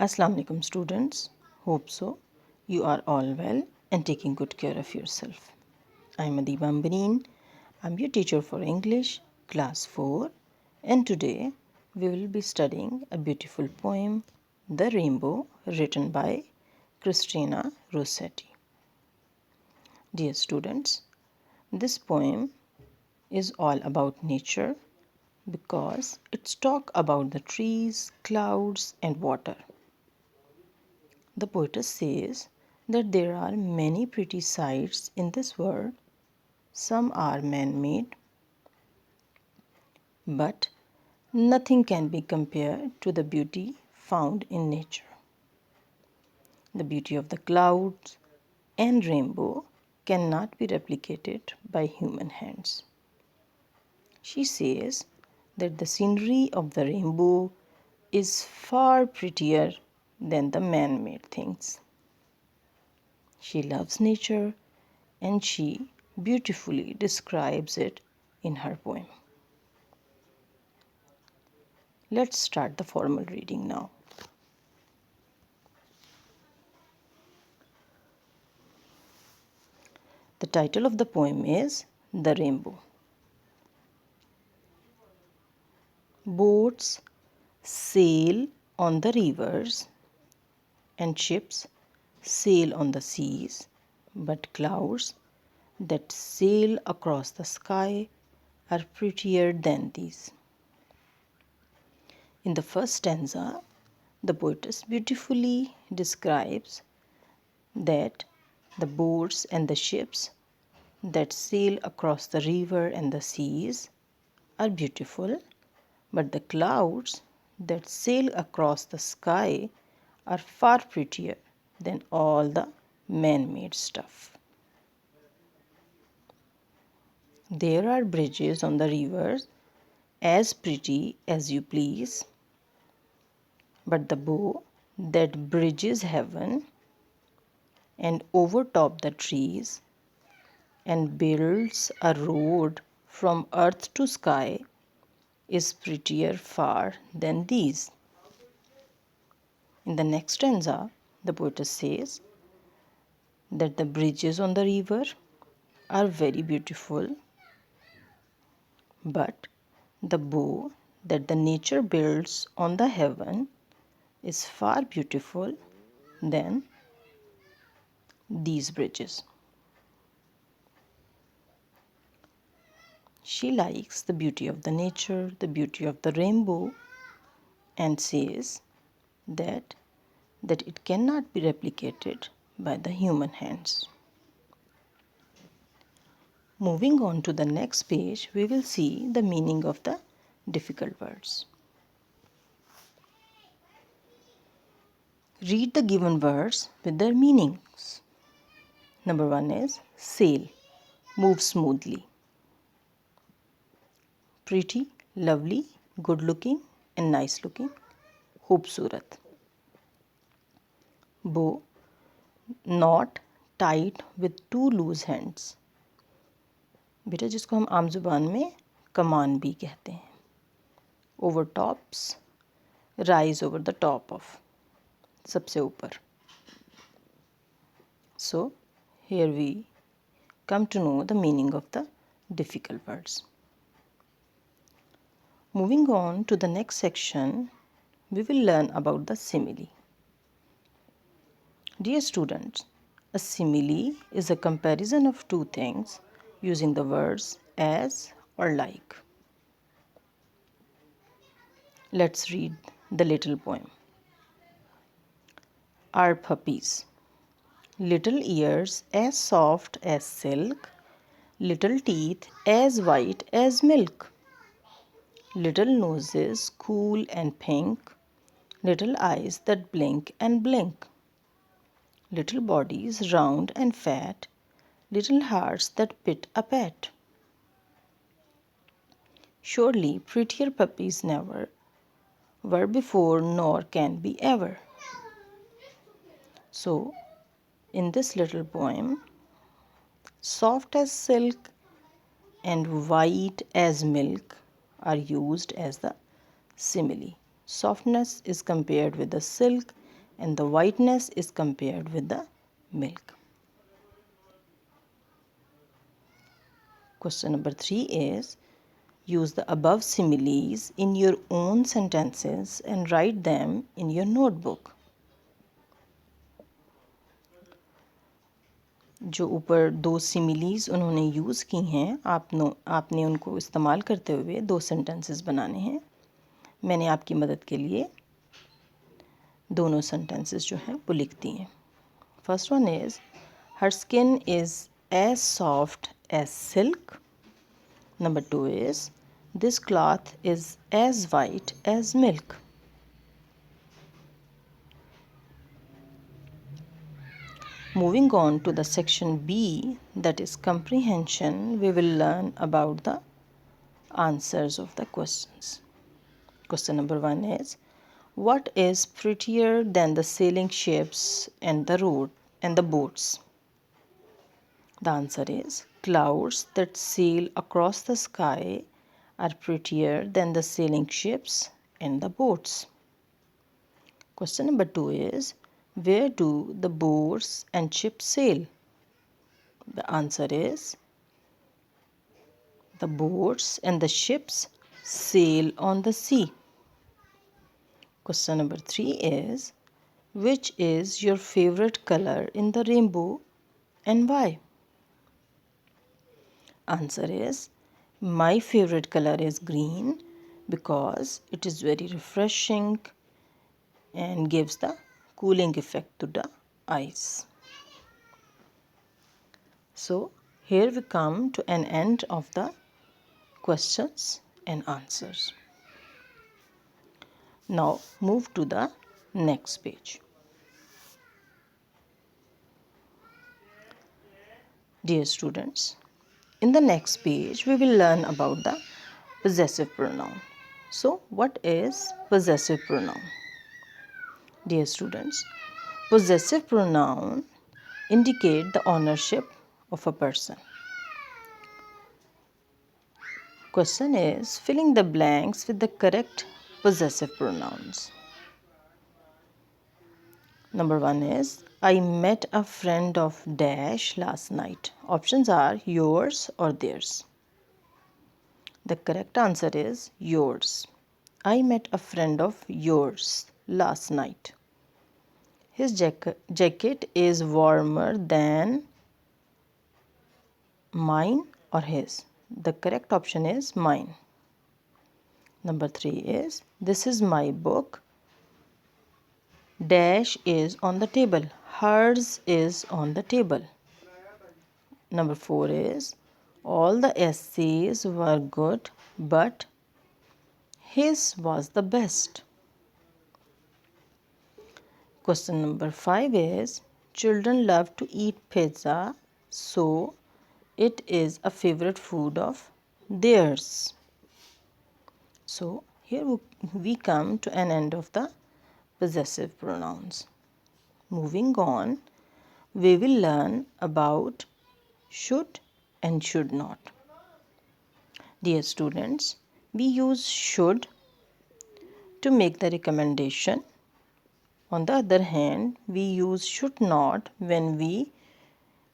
Assalamu alaikum students. Hope so. You are all well and taking good care of yourself. I am Adiba Ambreen. I'm your teacher for English, class 4, and today we will be studying a beautiful poem, The Rainbow, written by Christina Rossetti. Dear students, this poem is all about nature because it's talk about the trees, clouds, and water. The poetess says that there are many pretty sights in this world. Some are man-made, but nothing can be compared to the beauty found in nature. The beauty of the clouds and rainbow cannot be replicated by human hands. She says that the scenery of the rainbow is far prettier than the man-made things. She loves nature and she beautifully describes it in her poem. Let's start the formal reading now. The title of the poem is The Rainbow. Boats sail on the rivers and ships sail on the seas, but clouds that sail across the sky are prettier than these. In the first stanza, the poetess beautifully describes that the boats and the ships that sail across the river and the seas are beautiful, but the clouds that sail across the sky are far prettier than all the man-made stuff. There are bridges on the rivers as pretty as you please, but the bow that bridges heaven and overtop the trees and builds a road from earth to sky is prettier far than these. In the next stanza, the poetess says that the bridges on the river are very beautiful, but the bow that the nature builds on the heaven is far beautiful than these bridges. She likes the beauty of the nature, the beauty of the rainbow, and says that it cannot be replicated by the human hands. Moving on to the next page, we will see the meaning of the difficult words. Read the given words with their meanings. Number 1 is sail, move smoothly. Pretty, lovely, good looking and nice looking. Khoobsurat. Bow, knot tied with two loose hands. बेटा जिसको हम आम जुबान में कमान भी कहते हैं. Over tops, rise over the top of, सबसे ऊपर. So here we come to know the meaning of the difficult words. Moving on to the next section, we will learn about the simile. Dear students, a simile is a comparison of two things using the words as or like. Let's read the little poem. Our puppies. Little ears as soft as silk, little teeth as white as milk, little noses cool and pink, little eyes that blink and blink, little bodies round and fat, little hearts that beat a pat. Surely prettier puppies never were before nor can be ever. So, in this little poem, soft as silk and white as milk are used as the simile. Softness is compared with the silk and the whiteness is compared with the milk. Question number 3 is, use the above similes in your own sentences and write them in your notebook. जो ऊपर 2 similes उन्होंने use की हैं, आपने उनको इस्तेमाल करते हुए 2 सेंटेंसेस बनाने हैं। मैंने आपकी मदद के लिए दोनों सेंटेंसेस जो हैं वो लिख दिए हैं। First one is, her skin is as soft as silk. Number 2 is, this cloth is as white as milk. Moving on to the section B, that is comprehension, we will learn about the answers of the questions. Question number 1 is, what is prettier than the sailing ships and the road and the boats? The answer is, clouds that sail across the sky are prettier than the sailing ships and the boats. Question number 2 is, where do the boats and ships sail? The answer is, the boats and the ships sail on the sea. Question number 3 is, which is your favorite color in the rainbow and why? Answer is, my favorite color is green because it is very refreshing and gives the cooling effect to the eyes. So here we come to an end of the questions and answers. Now move to the next page. Dear students, in the next page we will learn about the possessive pronoun. So what is possessive pronoun? Dear students, possessive pronoun indicate the ownership of a person. Question is, filling the blanks with the correct possessive pronouns. Number 1 is, I met a friend of dash last night. Options are yours or theirs. The correct answer is yours. I met a friend of yours last night. His jacket is warmer than mine or his. The correct option is mine. Number 3 is, this is my book. Dash is on the table. Hers is on the table. Number 4 is, all the essays were good, but his was the best. Question number 5 is, children love to eat pizza, so it is a favorite food of theirs. So here we come to an end of the possessive pronouns. Moving on, we will learn about should and should not. Dear students, we use should to make the recommendation. On the other hand, we use should not when we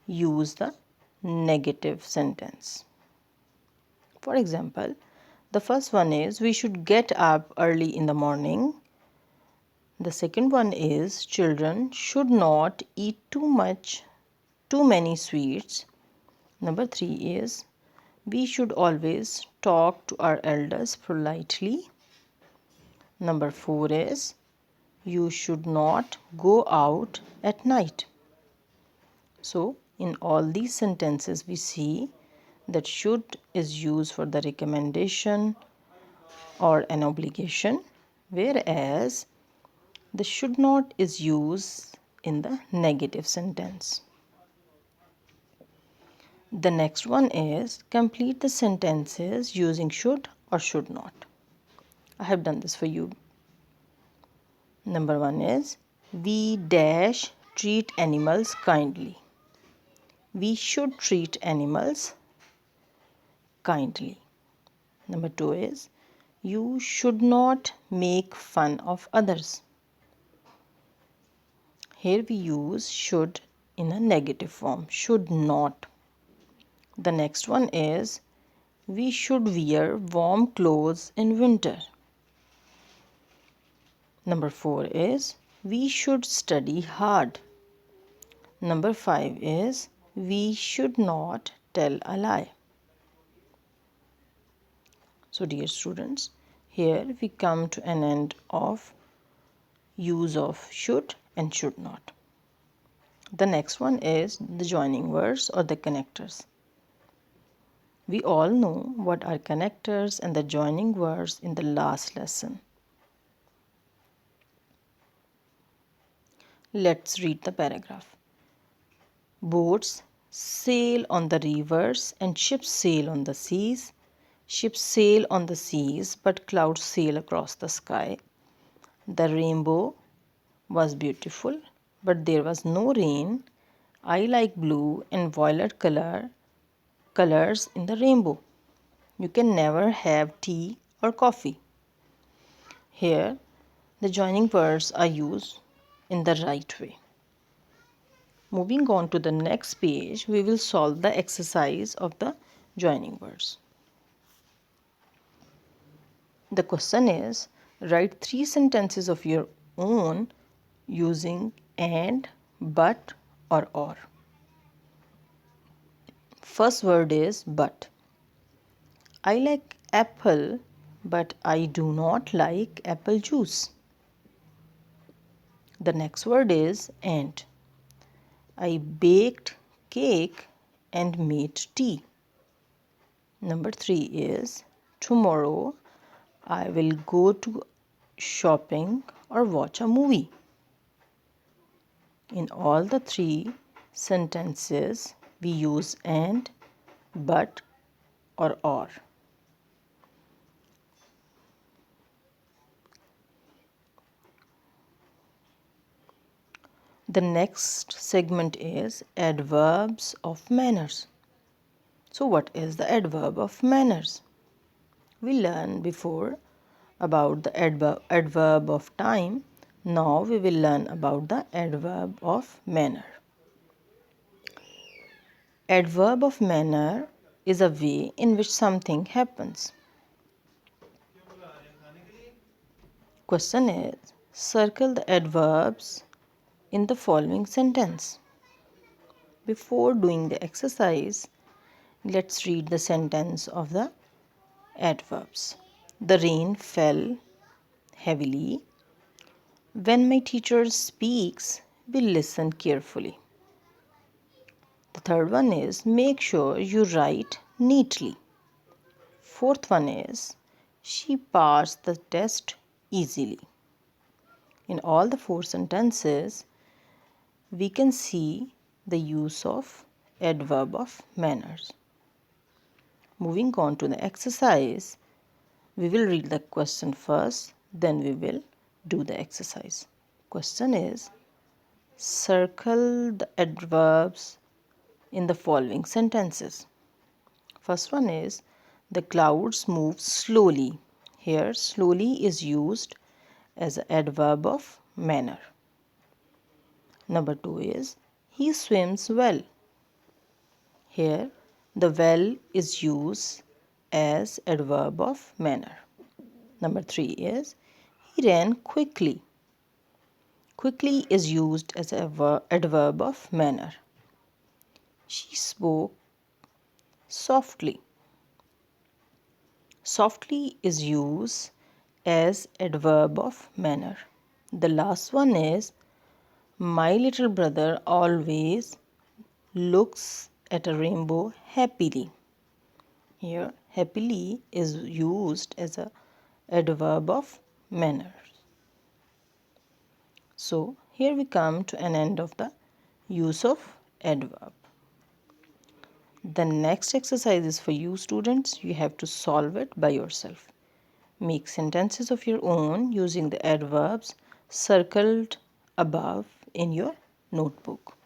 use the negative sentence. For example, the first one is, we should get up early in the morning. The second one is, children should not eat too many sweets. Number 3 is, we should always talk to our elders politely. Number 4 is, you should not go out at night. So in all these sentences we see that should is used for the recommendation or an obligation, whereas the should not is used in the negative sentence. The next one is, complete the sentences using should or should not. I have done this for you. Number 1 is, we dash treat animals kindly. We should treat animals kindly. Number 2 is, you should not make fun of others. Here we use should in a negative form, should not. The next one is we should wear warm clothes in winter. Number 4 is we should study hard. Number 5 is we should not tell a lie. So dear students, here we come to an end of use of should and should not. The next one is the joining words or the connectors. We all know what are connectors and the joining words in the last lesson. Let's read the paragraph. Boats sail on the rivers and ships sail on the seas. Ships sail on the seas, but clouds sail across the sky. The rainbow was beautiful, but there was no rain. I like blue and violet colors in the rainbow. You can never have tea or coffee. Here, the joining words are used in the right way. Moving on to the next page, we will solve the exercise of the joining words. The question is, write 3 sentences of your own using and, but or. First word is but. I like apple, but I do not like apple juice. The next word is and. I baked cake and made tea. Number 3 is tomorrow I will go to shopping or watch a movie. In all the 3 sentences, we use and, but, or. The next segment is adverbs of manners. So what is the adverb of manners? We learned before about the adverb of time. Now we will learn about the adverb of manner. Adverb of manner is a way in which something happens. Question is, circle the adverbs in the following sentence. Before doing the exercise, let's read the sentence of the adverbs. The rain fell heavily. When my teacher speaks, we listen carefully. The third one is make sure you write neatly. Fourth one is she passed the test easily. In all the 4 sentences, we can see the use of adverb of manners. Moving on to the exercise, we will read the question first, then we will do the exercise. Question is, circle the adverbs in the following sentences. First one is, the clouds move slowly. Here, slowly is used as an adverb of manner. Number 2 is, he swims well. Here, the well is used as adverb of manner. Number 3 is, he ran quickly. Quickly is used as an adverb of manner. She spoke softly. Softly is used as adverb of manner. The last one is, my little brother always looks at a rainbow happily. Here, happily is used as an adverb of manner. So, here we come to an end of the use of adverb. The next exercise is for you students. You have to solve it by yourself. Make sentences of your own using the adverbs circled above in your notebook.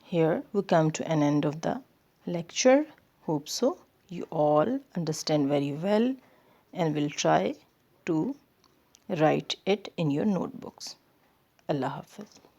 Here we come to an end of the lecture. Hope so you all understand very well and will try to write it in your notebooks. Allah Hafiz.